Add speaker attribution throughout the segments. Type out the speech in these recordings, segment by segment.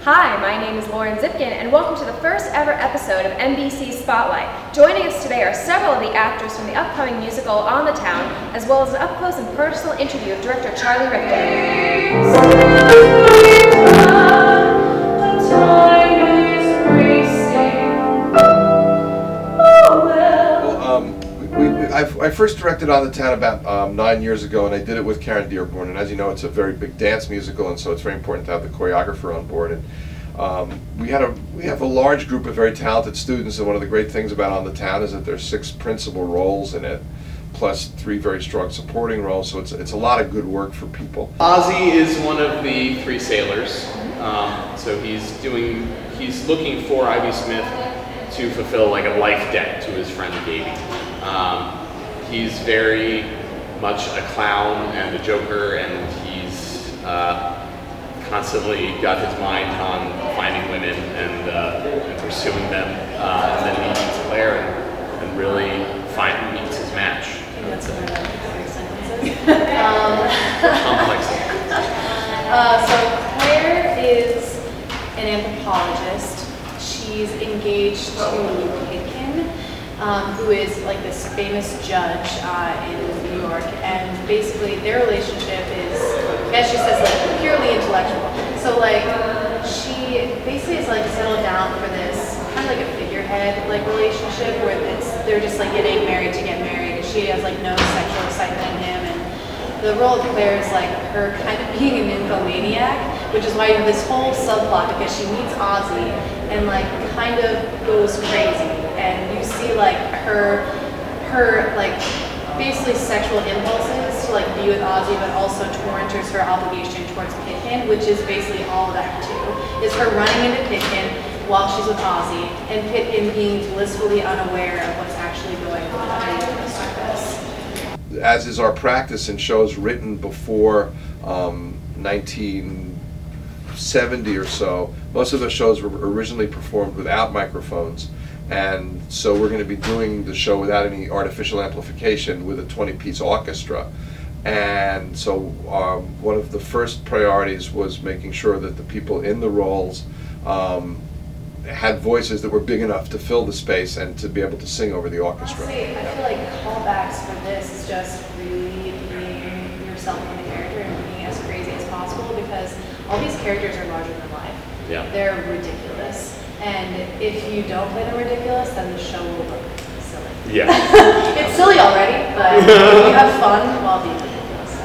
Speaker 1: Hi, my name is Lauren Zipkin, and welcome to the first ever episode of MBC Spotlight. Joining us today are several of the actors from the upcoming musical On the Town, as well as an up-close and personal interview of director Charlie Richter.
Speaker 2: I first directed On the Town about 9 years ago, and I did it with Karen Dearborn. And as you know, it's a very big dance musical, and so it's very important to have the choreographer on board. And we have a large group of very talented students, and one of the great things about On the Town is that there's 6 principal roles in it, plus 3 very strong supporting roles. So it's a lot of good work for people.
Speaker 3: Ozzy is one of the 3 sailors, so he's looking for Ivy Smith to fulfill like a life debt to his friend Davey. He's very much a clown and a joker, and he's constantly got his mind on finding women and pursuing them, and then he meets Claire and really meets his match.
Speaker 4: That's a
Speaker 3: Complex.
Speaker 4: So Claire is an anthropologist. She's engaged to Pitkin, who is like this famous judge in New York, and basically their relationship is, as she says, like purely intellectual. So like she basically is like settled down for this kind of like a figurehead like relationship where they're just like getting married to get married, and she has like no sexual excitement in him, and the role of Claire is like her kind of being a nymphomaniac, which is why you have this whole subplot, because she meets Ozzy and like kind of goes crazy, and you see like her like basically sexual impulses to like be with Ozzy, but also torrenters her obligation towards Pitkin, which is basically all of Act 2, is her running into Pitkin while she's with Ozzy, and Pitkin being blissfully unaware of what's actually going on underneath the surface.
Speaker 2: As is our practice in shows written before 1970 or so, most of the shows were originally performed without microphones, and so we're going to be doing the show without any artificial amplification with a 20-piece orchestra. And so one of the first priorities was making sure that the people in the roles had voices that were big enough to fill the space and to be able to sing over the orchestra.
Speaker 4: Honestly, I feel like callbacks for this is just really being yourself in the character and being as crazy as possible, because all these characters are larger than life.
Speaker 3: Yeah.
Speaker 4: They're ridiculous. And if you don't play them ridiculous, then the show will look silly.
Speaker 3: Yeah.
Speaker 4: It's silly already, but you have fun while being ridiculous. So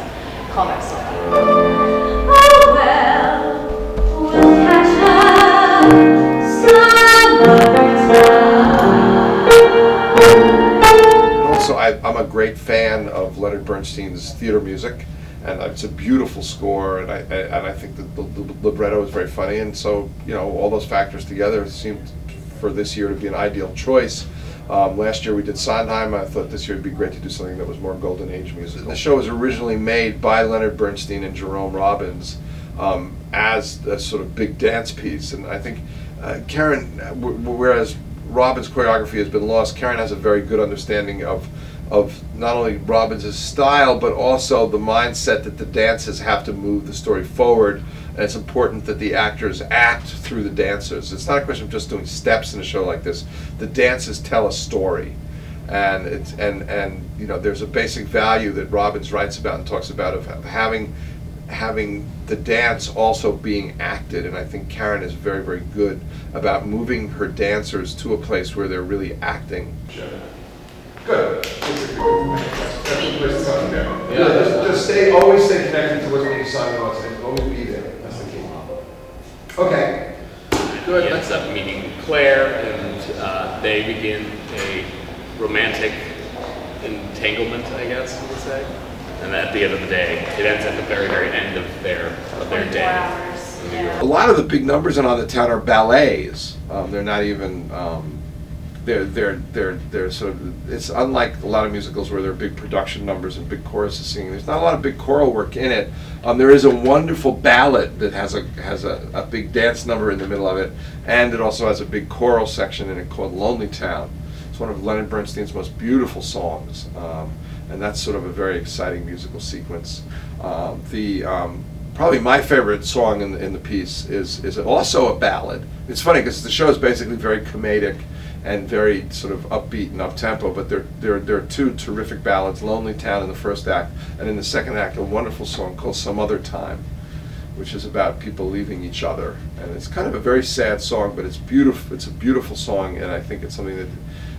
Speaker 4: callbacks still fun.
Speaker 5: Oh well, we'll catch up some other time.
Speaker 2: Also, I'm a great fan of Leonard Bernstein's theater music, and it's a beautiful score, and I think that the libretto is very funny, and so all those factors together seemed for this year to be an ideal choice. Last year we did Sondheim. I thought this year would be great to do something that was more Golden Age musical. The show was originally made by Leonard Bernstein and Jerome Robbins as a sort of big dance piece, and I think Karen, whereas Robbins' choreography has been lost, Karen has a very good understanding of not only Robbins' style, but also the mindset that the dances have to move the story forward, and it's important that the actors act through the dancers. It's not a question of just doing steps in a show like this. The dances tell a story, and there's a basic value that Robbins writes about and talks about of having the dance also being acted, and I think Karen is very, very good about moving her dancers to a place where they're really acting. Good. Just always stay connected to what's being sung, always be there. That's the key. Okay.
Speaker 3: Good. He ends up meeting Claire, and they begin a romantic entanglement, I guess you would say. And at the end of the day, it ends at the very, very end of their day.
Speaker 4: Hours. Yeah.
Speaker 2: A lot of the big numbers in On the Town are ballets. They're not even. They're sort of. It's unlike a lot of musicals where there are big production numbers and big choruses singing. There's not a lot of big choral work in it. There is a wonderful ballad that has a big dance number in the middle of it, and it also has a big choral section in it called Lonely Town. It's one of Leonard Bernstein's most beautiful songs. And that's sort of a very exciting musical sequence. probably my favorite song in the piece is also a ballad. It's funny because the show is basically very comedic and very sort of upbeat and up-tempo, but there are two terrific ballads, Lonely Town in the first act, and in the second act a wonderful song called Some Other Time, which is about people leaving each other. And it's kind of a very sad song, but it's beautiful. It's a beautiful song, and I think it's something that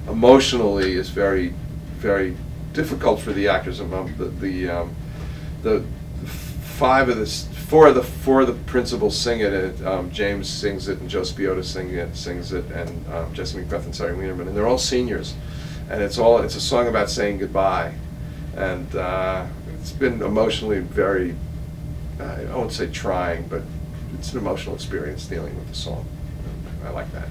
Speaker 2: emotionally is very, very difficult for the actors. Four of the principals sing it, and James sings it, and Joe Spiota sings it, and Jessie, MacBeth, and Sarah Wienerman, and they're all seniors, and it's a song about saying goodbye, and it's been emotionally very, I won't say trying, but it's an emotional experience dealing with the song. I like that.